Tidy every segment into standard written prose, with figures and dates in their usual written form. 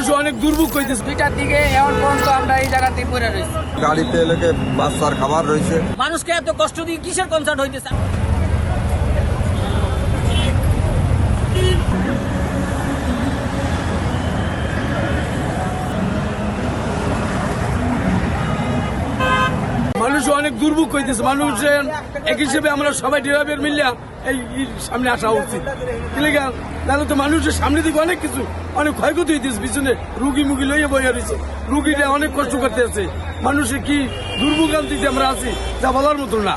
মানুষ অনেক দুর্ভোগ হইতেছে। 2টার দিকে এখন পর্যন্ত আমরা এই জায়গাতেই পড়ে রয়েছি। গাড়িতে এলাকে বাচ্চার খাবার রয়েছে। মানুষকে এত কষ্ট দিয়ে কিসের কনসার্ট হইতেছে? মানুষ অনেক দুর্ভোগ হইতেছে। মানুষের এক হিসেবে আমরা সবাই ড্রাইভার মিলিয়া এই সামনে আসা উচিত। তাহলে তো মানুষের সামনে দিকে অনেক কিছু অনেক ক্ষয়ক্ষতি হইতেছে। পিছনে রুগী মুগি লইয়া বইয়া রয়েছে, রুগীরা অনেক কষ্ট করতে আছে। মানুষের কি দুর্ভোগান্তিতে আমরা আছি যা বলার মতো না।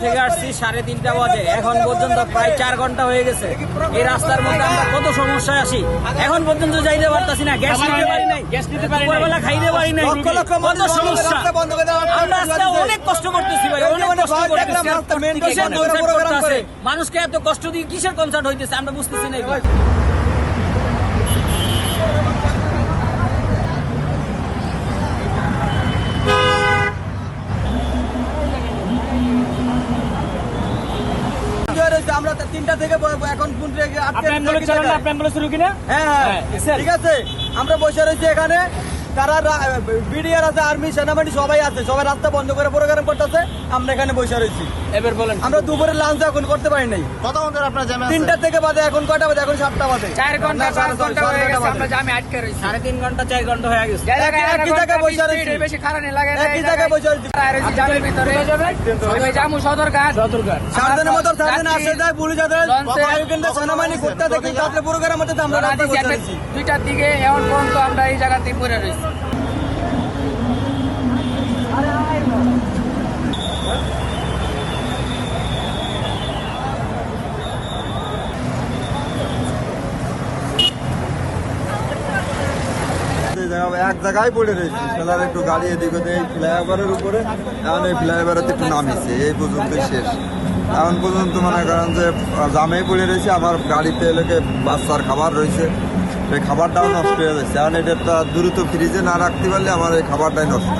থেকে আসছি 3:30 বাজে, এখন পর্যন্ত প্রায় 4 ঘন্টা হয়ে গেছে। এই রাস্তার মধ্যে আমরা কত সমস্যায় আসি, এখন পর্যন্ত যাইতে পারতাছি না। গ্যাস নিতে পারি নাই, দুপুরবেলা খাইতে পারি নাই, কত সমস্যা। আমরা আজকে অনেক কষ্ট করতেছি ভাই, অনেক কষ্ট করতেছি। কিসের কনসার্ট করতেছে? মানুষকে এত কষ্ট দিয়ে কিসের কনসার্ট হইতেছে আমরা বুঝতেছি না। আমরা 3টা থেকে এখন ঠিক আছে, আমরা বসে রয়েছি এখানে। তারা বিডিআর আছে, আর্মি, সেনাবাহিনী সবাই আছে, সবাই রাস্তা বন্ধ করে প্রোগ্রাম করতেছে। আমরা এখানে বসে রয়েছি। এবার বলেন, আমরা দুপুরে লাঞ্চ এখন করতে পারি নাই। কত ঘন্টা আপনার জ্যামে? 3টা থেকে বাজে, এখন কয়টা বাজে? এখন 7টা বাজে। 4 ঘন্টা 5 ঘন্টা হয়ে গেছে আমরা জামে আটকে রয়েছি। 3.5 ঘন্টা 4 ঘন্টা হয়ে গেছে। একই জায়গায় বসে রয়েছি, বেশি খারাপ লাগে না। একই জায়গায় বসে রয়েছি। জামের ভিতরে ওই জামু সদরঘাট সারদানের মতো সারদানে আসে যায় পুলিশ আছে, সেনাবাহিনী করতে দেখি তাদের প্রোগ্রাম হতে আমরা রাস্তায় বসে রয়েছি। 2টার দিকে এখন পর্যন্ত আমরা এই জায়গাতেই পড়ে রয়েছি। এক জায়গায় পড়ে রয়েছি। ফেলার একটু গাড়ি এদিক ওদিক এই ফ্লাইওভারের উপরে, এখন এই ফ্লাইওভারেতে একটু নামিয়েছে, এই পর্যন্ত শেষ। এখন পর্যন্ত মনে করেন যে জামেই পড়ে রয়েছে। আবার গাড়িতে এলাকে বাচ্চার খাবার রয়েছে, এই খাবারটাও নষ্ট হয়ে যাচ্ছে। এখন এটা দ্রুত ফ্রিজে না রাখতে পারলে আমার এই খাবারটাই নষ্ট।